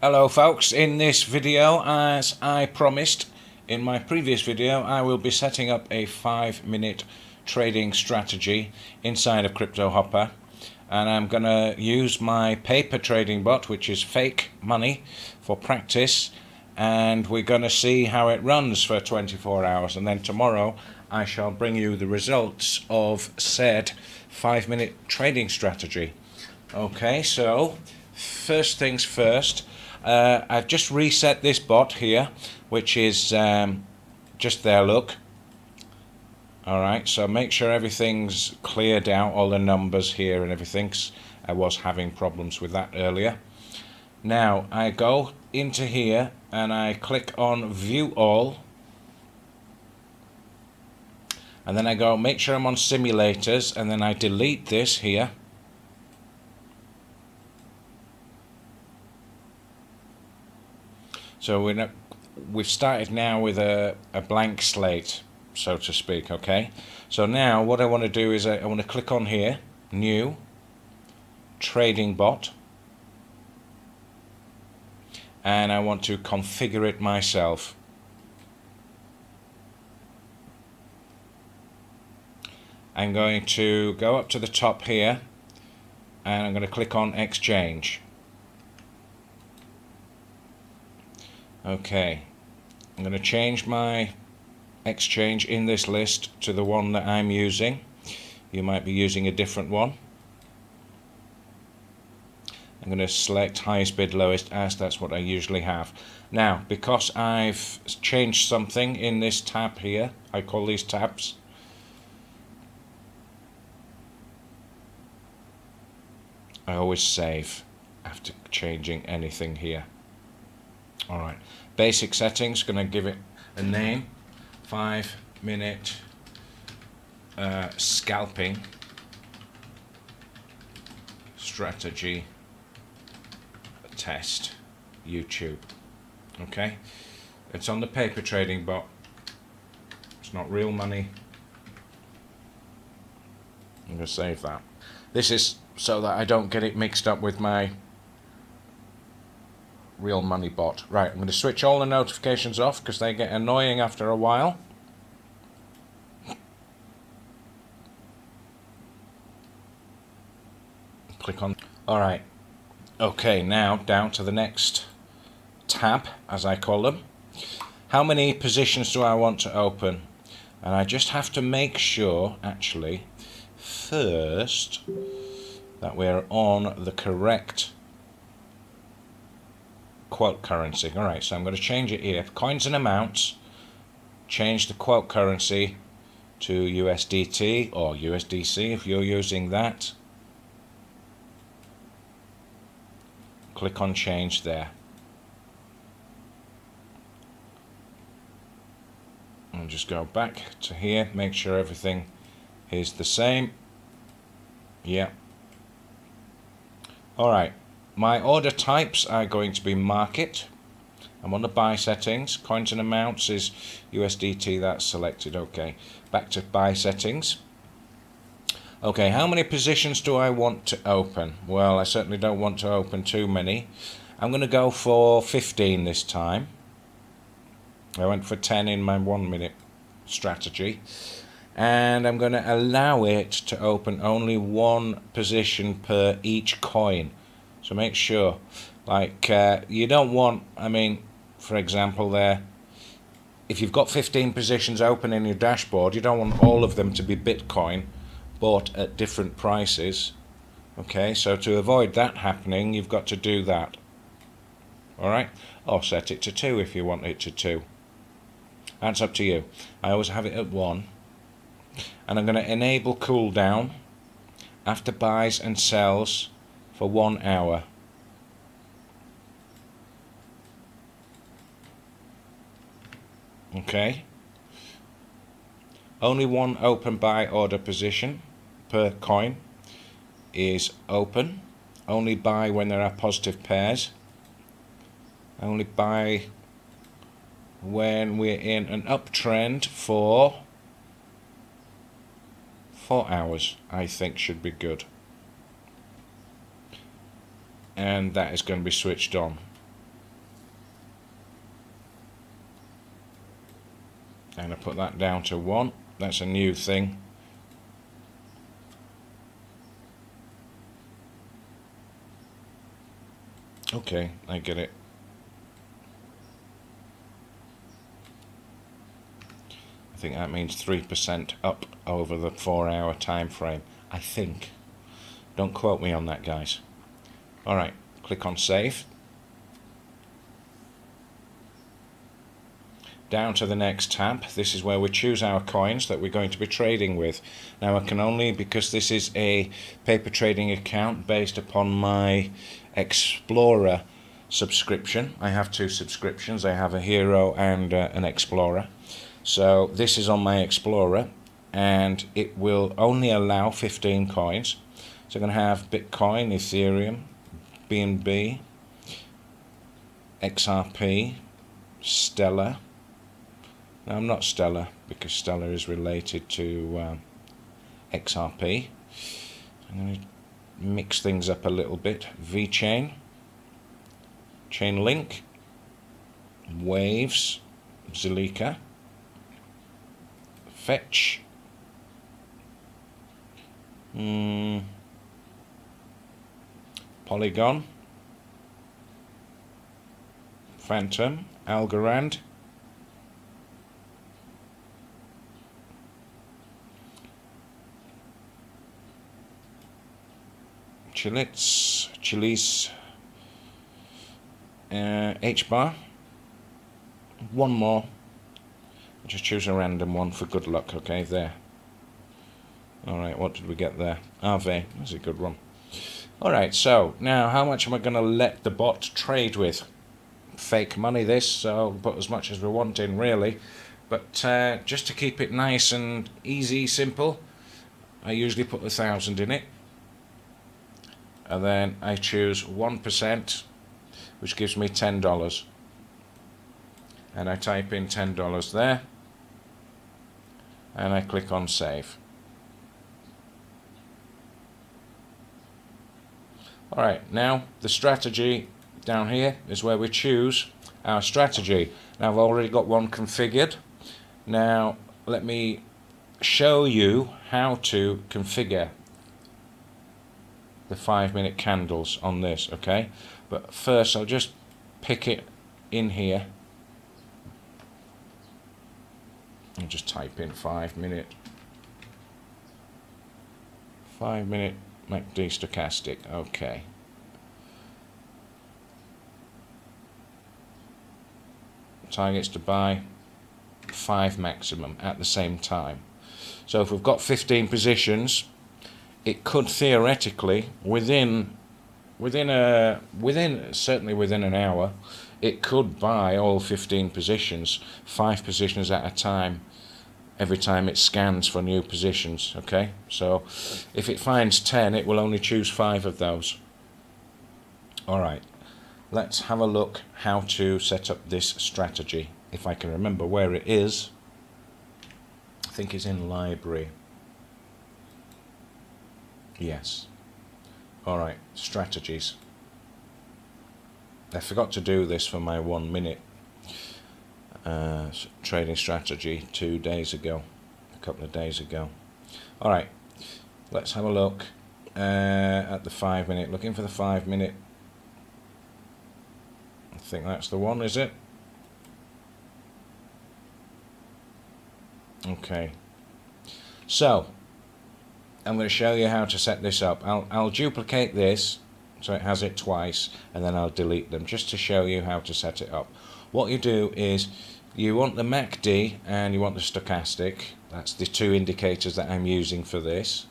Hello folks, in this video, as I promised in my previous video, I will be setting up a 5-minute trading strategy inside of Cryptohopper, and I'm going to use my paper trading bot, which is fake money, for practice, and we're going to see how it runs for 24 hours, and then tomorrow I shall bring you the results of said 5-minute trading strategy. Okay, so first things first, I've just reset this bot here, which is just there, look. Alright, so make sure everything's cleared out, all the numbers here and everything, 'cause I was having problems with that earlier. Now I go into here and I click on view all, and then I go make sure I'm on simulators, and then I delete this here. So we've started now with a blank slate, so to speak, okay? So now what I want to do is I want to click on here, new, trading bot, and I want to configure it myself. I'm going to go up to the top here, and I'm going to click on exchange. Okay, I'm going to change my exchange in this list to the one that I'm using. You might be using a different one. I'm going to select highest bid lowest, as that's what I usually have. Now, because I've changed something in this tab here, I call these tabs, I always save after changing anything here. Alright, basic settings, going to give it a name, 5-minute scalping strategy test, YouTube. Okay, it's on the paper trading bot, it's not real money. I'm going to save that. This is so that I don't get it mixed up with my real money bot. Right, I'm going to switch all the notifications off because they get annoying after a while. Click on. Alright, okay, now down to the next tab, as I call them. How many positions do I want to open? And I just have to make sure, actually, first, that we're on the correct quote currency. Alright, so I'm going to change it here. Coins and amounts, change the quote currency to USDT or USDC if you're using that. Click on change there. And just go back to here, make sure everything is the same. Yeah. Alright. My order types are going to be market. I'm on the buy settings. Coins and amounts is USDT, that's selected. Okay, back to buy settings. Okay, how many positions do I want to open? Well, I certainly don't want to open too many. I'm going to go for 15 this time. I went for 10 in my 1-minute strategy. And I'm going to allow it to open only one position per each coin. So make sure, like, you don't want, I mean, for example there, if you've got 15 positions open in your dashboard, you don't want all of them to be Bitcoin bought at different prices. Okay, so to avoid that happening, you've got to do that. Alright, or set it to 2 if you want it to 2. That's up to you. I always have it at 1. And I'm going to enable cooldown after buys and sells for 1 hour. Okay. Only one open buy order position per coin is open. Only buy when there are positive pairs. Only buy when we're in an uptrend for 4 hours, I think should be good. And that is going to be switched on. going to put that down to 1. That's a new thing. Okay, I get it. I think that means 3% up over the 4-hour time frame. I think. Don't quote me on that, guys. Alright, click on save. Down to the next tab. This is where we choose our coins that we're going to be trading with. Now I can only, because this is a paper trading account based upon my Explorer subscription. I have 2 subscriptions. I have a Hero and an Explorer. So this is on my Explorer, and it will only allow 15 coins. So I'm going to have Bitcoin, Ethereum, BNB, XRP, Stellar. Now I'm not Stellar because Stellar is related to XRP. I'm going to mix things up a little bit. VeChain, Chainlink, Waves, Zilliqa, Fetch, Polygon, Phantom, Algorand, Chiliz, H-bar, one more. Just choose a random one for good luck. Okay, there. Alright, what did we get there? Aave, that's a good one. Alright, so now how much am I going to let the bot trade with? Fake money this, so put as much as we want in really. But just to keep it nice and easy, simple, I usually put 1,000 in it. And then I choose 1%, which gives me $10. And I type in $10 there. And I click on save. Alright, now the strategy down here is where we choose our strategy. Now I've already got one configured. Now let me show you how to configure the 5-minute candles on this, okay? But first I'll just pick it in here. I'll just type in 5-minute MACD stochastic. Okay. Targets to buy 5 maximum at the same time. So if we've got 15 positions, it could theoretically certainly within an hour, it could buy all 15 positions, 5 positions at a time, every time it scans for new positions. Okay, so if it finds 10, it will only choose 5 of those. Alright, let's have a look how to set up this strategy. If I can remember where it is, I think it's in library. Yes. Alright, strategies. I forgot to do this for my 1-minute trading strategy 2 days ago, a couple of days ago. Alright, let's have a look at the 5-minute. Looking for the 5-minute. I think that's the one, is it? Okay. So, I'm going to show you how to set this up. I'll duplicate this so it has it twice, and then I'll delete them just to show you how to set it up. What you do is you want the MACD and you want the stochastic. That's the 2 indicators that I'm using for this.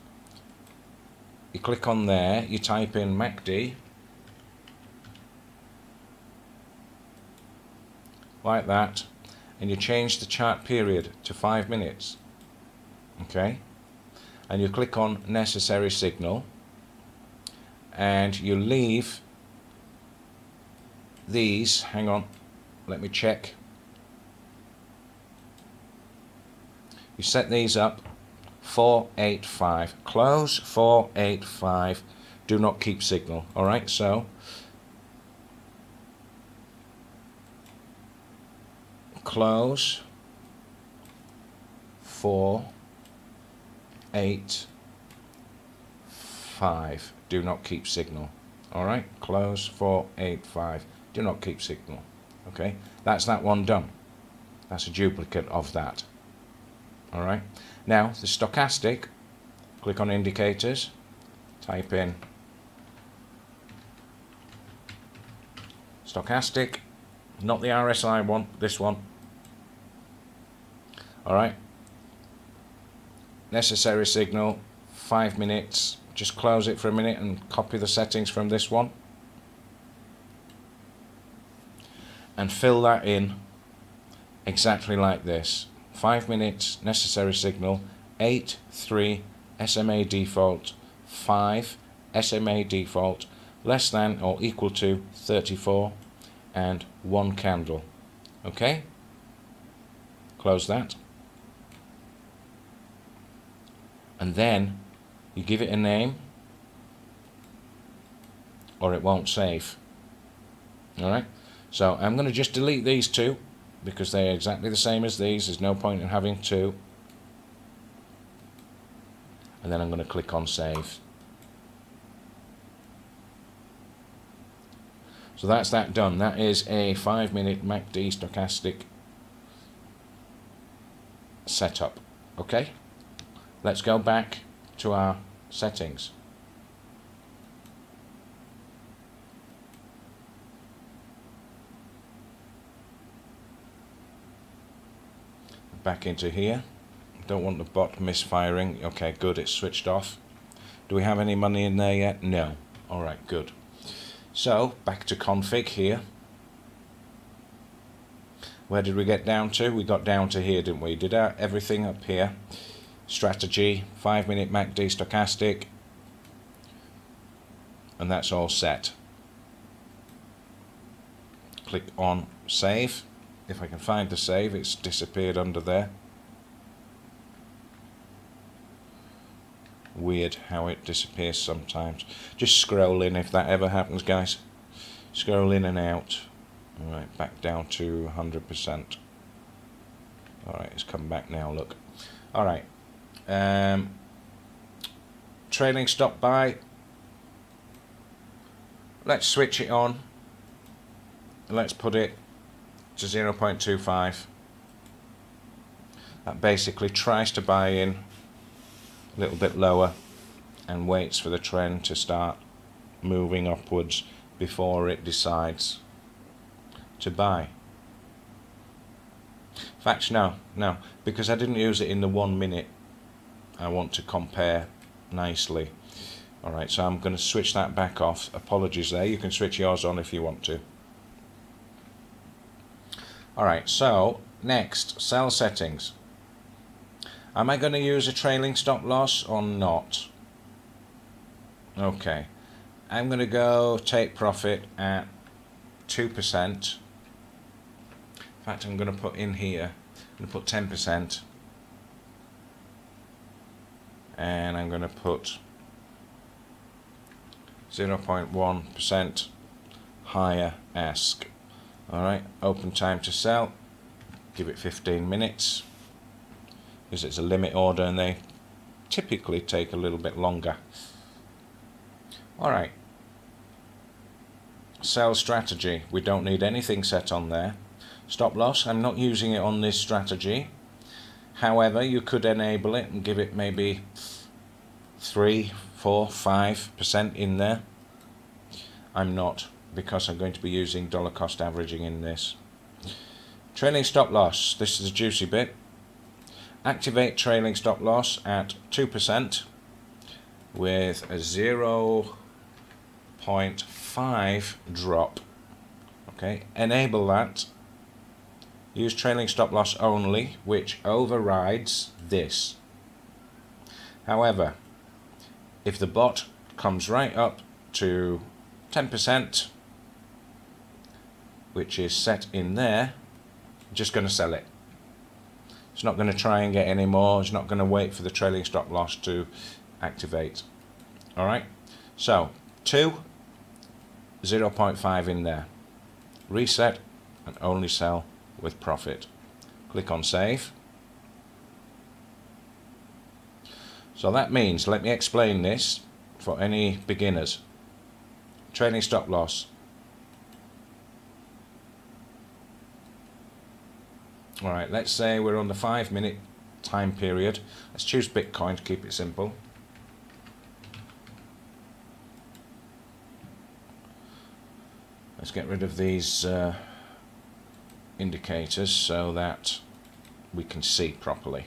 You click on there, you type in MACD like that, and you change the chart period to 5 minutes. Okay, and you click on necessary signal, and you leave these, hang on, let me check. You set these up 485, close 485, do not keep signal. Alright, so close 4, 8, 5. Do not keep signal. Alright, close, 4, 8, 5. Do not keep signal. Okay, that's that one done. That's a duplicate of that. Alright, now the stochastic, click on indicators, type in stochastic, not the RSI one, this one. Alright, necessary signal, 5 minutes. Just close it for a minute and copy the settings from this one and fill that in exactly like this. 5 minutes, necessary signal, 8, 3, SMA default, 5, SMA default, less than or equal to 34, and 1 candle. Okay, close that, and then you give it a name or it won't save. Alright, so I'm going to just delete these two because they're exactly the same as these. There's no point in having two. And then I'm going to click on save. So that's that done. That is a 5-minute MACD stochastic setup. Okay, let's go back to our settings. Back into here. Don't want the bot misfiring. Okay, good, it's switched off. Do we have any money in there yet? No. Alright, good. So, back to config here. Where did we get down to? We got down to here, didn't we? Did everything up here. Strategy, 5-minute MACD stochastic, and that's all set. Click on save. If I can find the save, it's disappeared under there. Weird how it disappears sometimes. Just scroll in if that ever happens, guys. Scroll in and out. Alright, back down to 100%. Alright, it's come back now, look. Alright. Trailing stop buy. Let's switch it on. Let's put it to 0.25. That basically tries to buy in a little bit lower and waits for the trend to start moving upwards before it decides to buy. In fact, no, because I didn't use it in the 1 minute. I want to compare nicely. Alright, so I'm going to switch that back off. Apologies there, you can switch yours on if you want to. Alright, so next, sell settings. Am I going to use a trailing stop loss or not? Okay, I'm going to go take profit at 2%. In fact, I'm going to put in here, I'm going to put 10%. And I'm going to put 0.1% higher ask. Alright, open time to sell, give it 15 minutes, because it's a limit order and they typically take a little bit longer. Alright, sell strategy, we don't need anything set on there. Stop loss, I'm not using it on this strategy. However, you could enable it and give it maybe 3, 4, 5% in there. I'm not, because I'm going to be using dollar cost averaging in this. Trailing stop loss, this is a juicy bit. Activate trailing stop loss at 2% with a 0.5 drop. Okay, enable that. Use trailing stop loss only, which overrides this. However, if the bot comes right up to 10%, which is set in there, I'm just going to sell it. It's not going to try and get any more. It's not going to wait for the trailing stop loss to activate. Alright, so 2, 0.5 in there. Reset and only sell with profit. Click on save. So that means, let me explain this for any beginners. Trailing stop loss. Alright, let's say we're on the 5-minute time period. Let's choose Bitcoin to keep it simple. Let's get rid of these indicators so that we can see properly.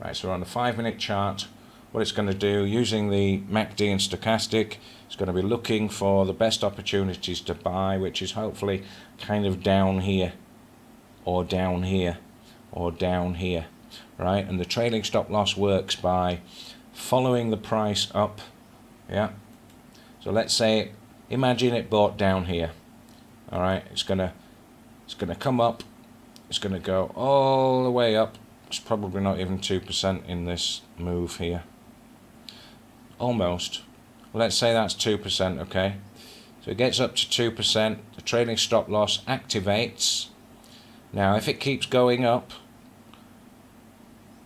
Right, so we're on the 5-minute chart. What it's going to do, using the MACD and stochastic, it's going to be looking for the best opportunities to buy, which is hopefully kind of down here, or down here, or down here, right? And the trailing stop loss works by following the price up, yeah? So let's say, imagine it bought down here, all right? It's gonna come up, it's gonna go all the way up. It's probably not even 2% in this move here. Almost. Let's say that's 2%, okay? So it gets up to 2%, the trailing stop loss activates. Now if it keeps going up,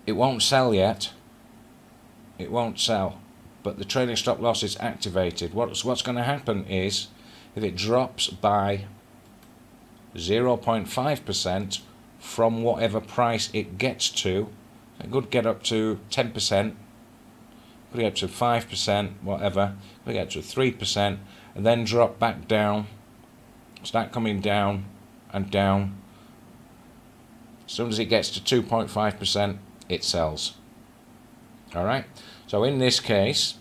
it won't sell yet. It won't sell. But the trailing stop loss is activated. What's going to happen is, if it drops by 0.5% from whatever price it gets to, it could get up to 10%, could get to 5%, whatever, could get to 3%, and then drop back down, start coming down and down. As soon as it gets to 2.5%, it sells. Alright, so in this case,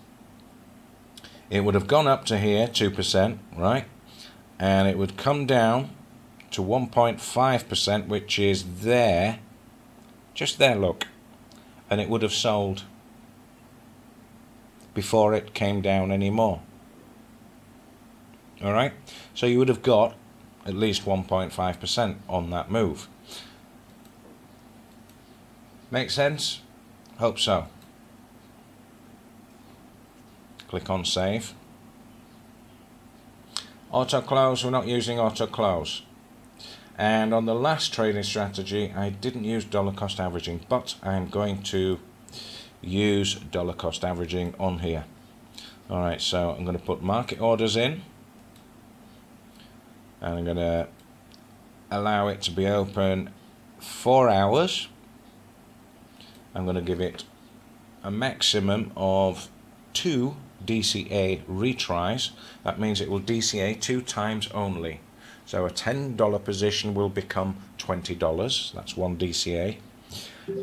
it would have gone up to here, 2%, right? And it would come down to 1.5%, which is there, just there, look. And it would have sold before it came down anymore. Alright, so you would have got at least 1.5% on that move. Make sense? Hope so. Click on save. Auto close, we're not using auto close. And on the last trading strategy, I didn't use dollar cost averaging, but I'm going to use dollar cost averaging on here. Alright, so I'm going to put market orders in, and I'm going to allow it to be open 4 hours. I'm going to give it a maximum of 2 DCA retries. That means it will DCA 2 times only. So a $10 position will become $20. That's 1 DCA.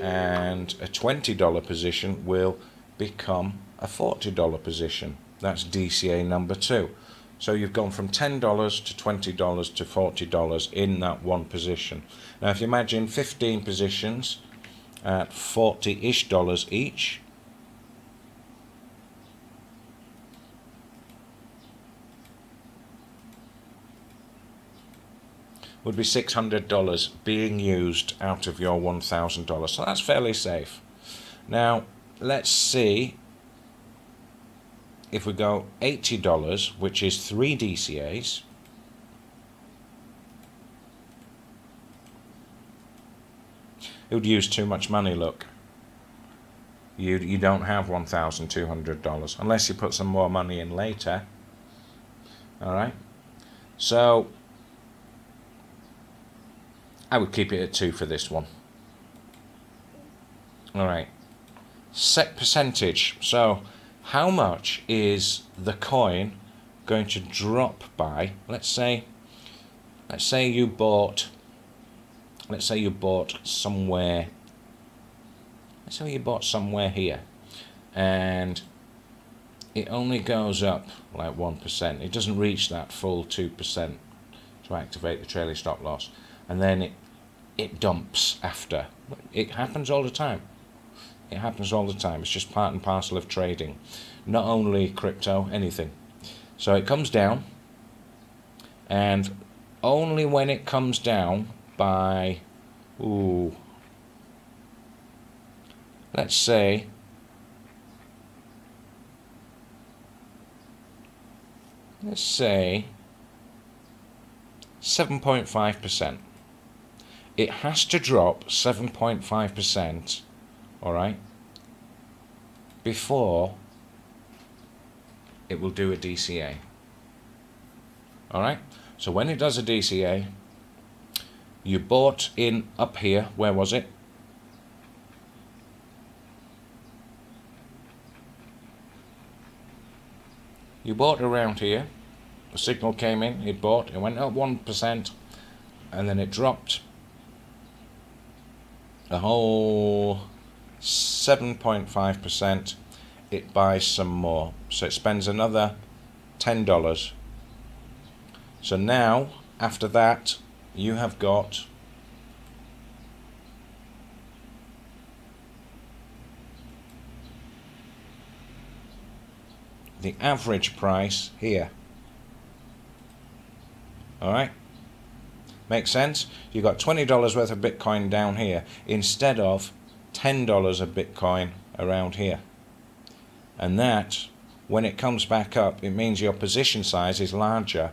And a $20 position will become a $40 position. That's DCA number 2. So you've gone from $10 to $20 to $40 in that one position. Now if you imagine 15 positions at $40-ish each, would be $600 being used out of your $1,000. So that's fairly safe. Now let's see if we go $80, which is 3 DCAs. It would use too much money, look. You don't have $1,200 unless you put some more money in later. Alright, so I would keep it at 2 for this one. Alright, set percentage. So how much is the coin going to drop by? Let's say you bought somewhere. Let's say you bought somewhere here, and it only goes up like 1%. It doesn't reach that full 2% to activate the trailing stop loss, and then it dumps after. It happens all the time. It happens all the time. It's just part and parcel of trading. Not only crypto, anything. So it comes down, and only when it comes down by, let's say 7.5%. It has to drop 7.5%, alright, before it will do a DCA. Alright, so when it does a DCA, you bought in up here, where was it? You bought around here, the signal came in, it bought, it went up 1%, and then it dropped a whole 7.5%. It buys some more, so it spends another $10. So now, after that, you have got the average price here. Alright? Makes sense? You've got $20 worth of Bitcoin down here instead of $10 of Bitcoin around here. And that, when it comes back up, it means your position size is larger,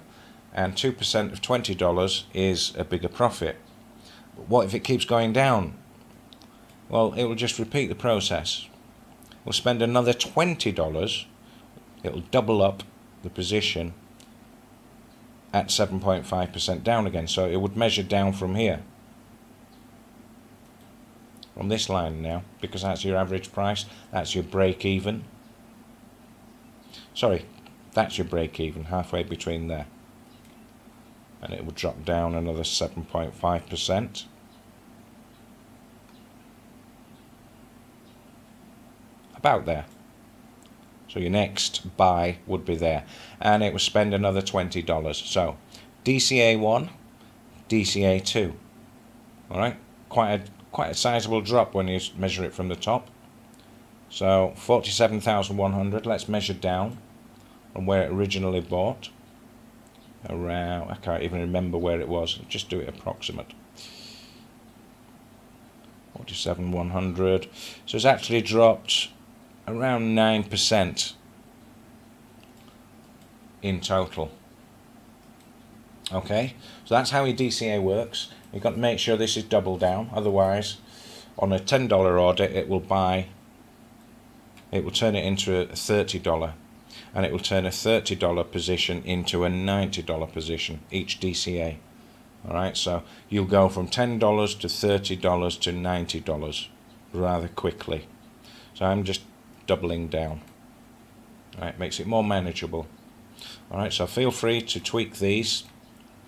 and 2% of $20 is a bigger profit. But what if it keeps going down? Well, it will just repeat the process. We'll spend another $20, it will double up the position at 7.5% down again, so it would measure down from here, from this line now, because that's your average price, that's your break even. Sorry, that's your break even, halfway between there. And it will drop down another 7.5%. About there. So your next buy would be there. And it will spend another $20. So DCA 1, DCA 2. Alright? Quite a sizable drop when you measure it from the top. So 47,100. Let's measure down from where it originally bought. Around, I can't even remember where it was. Just do it approximate. 47,100. So it's actually dropped around 9% in total. Okay, so that's how your DCA works. You've got to make sure this is double down, otherwise on a $10 order it will turn it into a $30, and it will turn a $30 position into a $90 position, each DCA. Alright, so you'll go from $10 to $30 to $90 rather quickly. So I'm just doubling down. Alright, makes it more manageable. Alright, so feel free to tweak these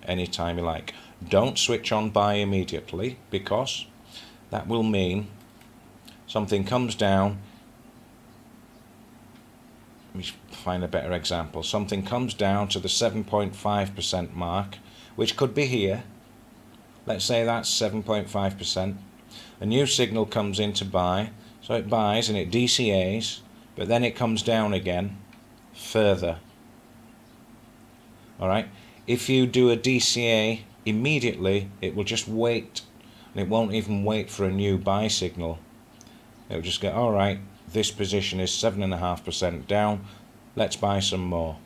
anytime you like. Don't switch on buy immediately, because that will mean something comes down. Let me find a better example. Something comes down to the 7.5% mark, which could be here. Let's say that's 7.5%. A new signal comes in to buy, so it buys and it DCAs, but then it comes down again further. Alright, if you do a DCA immediately, it will just wait, and it won't even wait for a new buy signal. It will just go, alright, this position is 7.5% down, let's buy some more.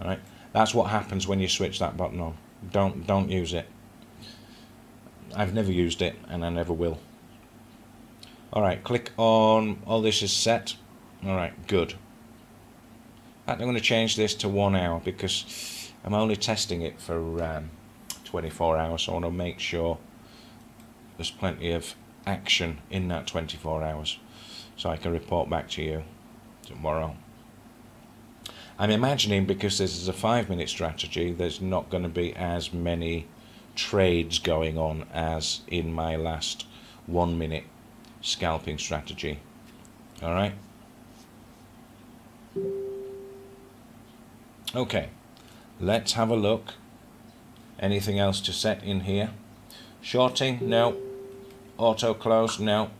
Alright, that's what happens when you switch that button on. Don't use it. I've never used it, and I never will. Alright, click on all this is set. Alright, good. I'm going to change this to 1 hour because I'm only testing it for 24 hours, so I want to make sure there's plenty of action in that 24 hours so I can report back to you tomorrow. I'm imagining, because this is a 5-minute strategy, there's not going to be as many trades going on as in my last 1-minute scalping strategy. Alright? Okay, let's have a look. Anything else to set in here? Shorting? No. Auto close? No.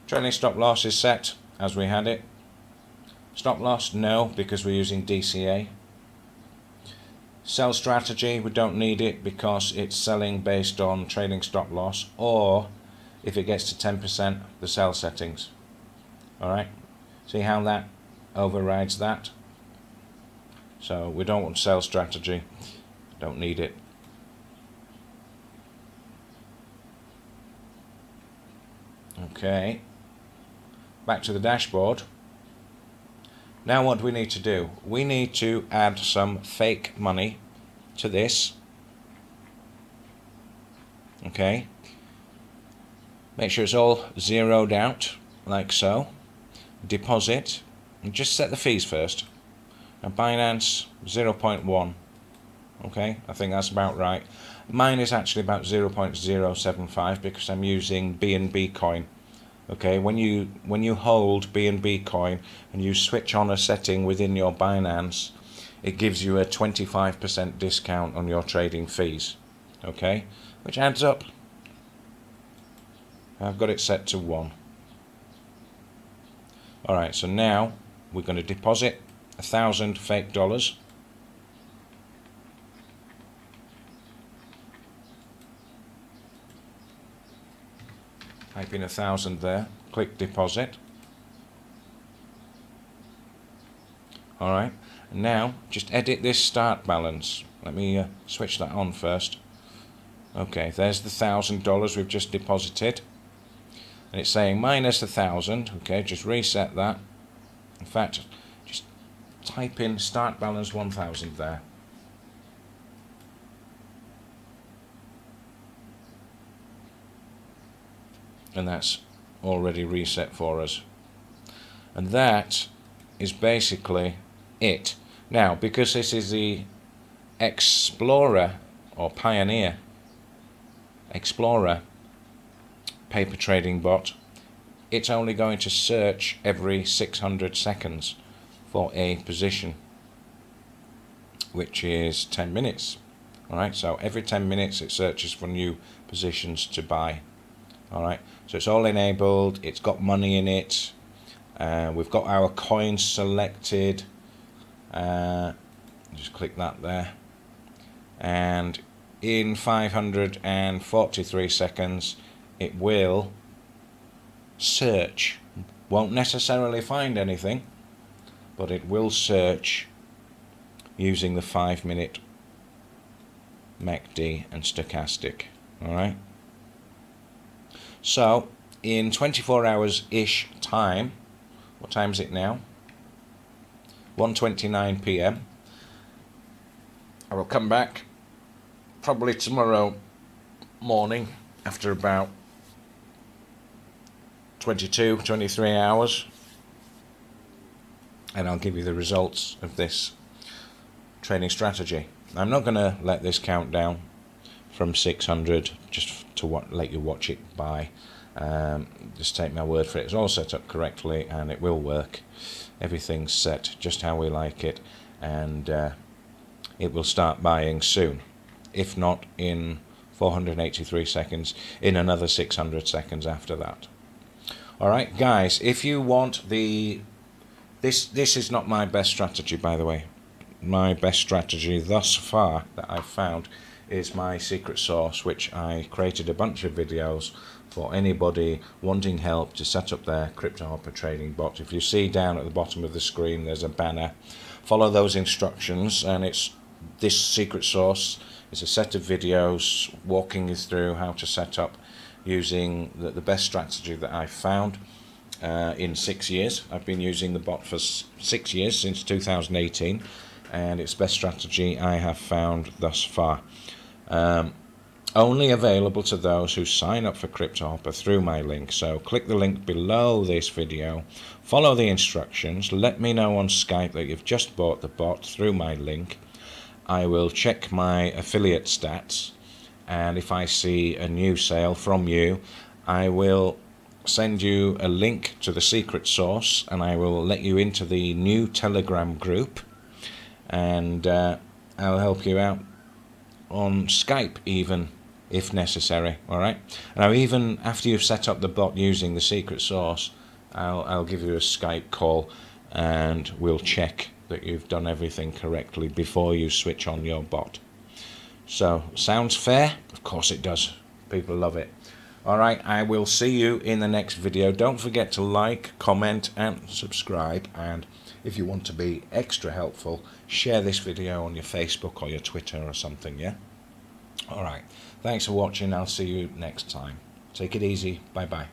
Trailing stop loss is set as we had it. Stop loss? No, because we're using DCA. Sell strategy, we don't need it because it's selling based on trailing stop loss, or if it gets to 10%, the sell settings. Alright, see how that overrides that? So we don't want sell strategy, don't need it. Okay, back to the dashboard. Now what do we need to do? We need to add some fake money to this. Okay. Make sure it's all zeroed out, like so. Deposit, and just set the fees first. And Binance 0.1. Okay, I think that's about right. Mine is actually about 0.075 because I'm using BNB coin. Okay, when you hold BNB coin and you switch on a setting within your Binance, it gives you a 25% discount on your trading fees. Okay, which adds up. I've got it set to 1. Alright, so now we're going to deposit 1,000 fake dollars. Type in 1,000 there, click deposit. Alright, and now just edit this start balance. Let me switch that on first. Okay, there's the $1,000 we've just deposited. And it's saying minus 1,000. Okay, just reset that. In fact, just type in start balance 1,000 there. And that's already reset for us. And that is basically it. Now, because this is the Explorer or Pioneer Explorer paper trading bot, it's only going to search every 600 seconds for a position, which is 10 minutes. Alright, so every 10 minutes it searches for new positions to buy. Alright, so it's all enabled, it's got money in it, we've got our coins selected, just click that there, and in 543 seconds it will search. Won't necessarily find anything, but it will search using the 5-minute MACD and stochastic. Alright, so in 24 hours ish time, what time is it now? 1:29 PM. I will come back probably tomorrow morning after about 23 hours, and I'll give you the results of this trading strategy. I'm not going to let this count down from 600 just to let you watch it buy. Just take my word for it. It's all set up correctly and it will work. Everything's set just how we like it, and it will start buying soon. If not in 483 seconds, in another 600 seconds after that. Alright guys, if you want this is not my best strategy, by the way. My best strategy thus far that I've found is my secret sauce, which I created a bunch of videos for anybody wanting help to set up their Cryptohopper trading bot. If you see down at the bottom of the screen there's a banner. Follow those instructions, and it's this secret sauce. It's a set of videos walking you through how to set up using the best strategy that I've found in 6 years. I've been using the bot for 6 years, since 2018, and it's best strategy I have found thus far. Only available to those who sign up for Cryptohopper through my link. So click the link below this video, follow the instructions, let me know on Skype that you've just bought the bot through my link. I will check my affiliate stats, and if I see a new sale from you, I will send you a link to the secret sauce, and I will let you into the new Telegram group, and I'll help you out on Skype even if necessary. Alright, now even after you've set up the bot using the secret sauce, I'll give you a Skype call and we'll check that you've done everything correctly before you switch on your bot. So, sounds fair? Of course it does. People love it. Alright, I will see you in the next video. Don't forget to like, comment and subscribe, and if you want to be extra helpful, share this video on your Facebook or your Twitter or something, yeah? Alright, thanks for watching. I'll see you next time. Take it easy. Bye bye.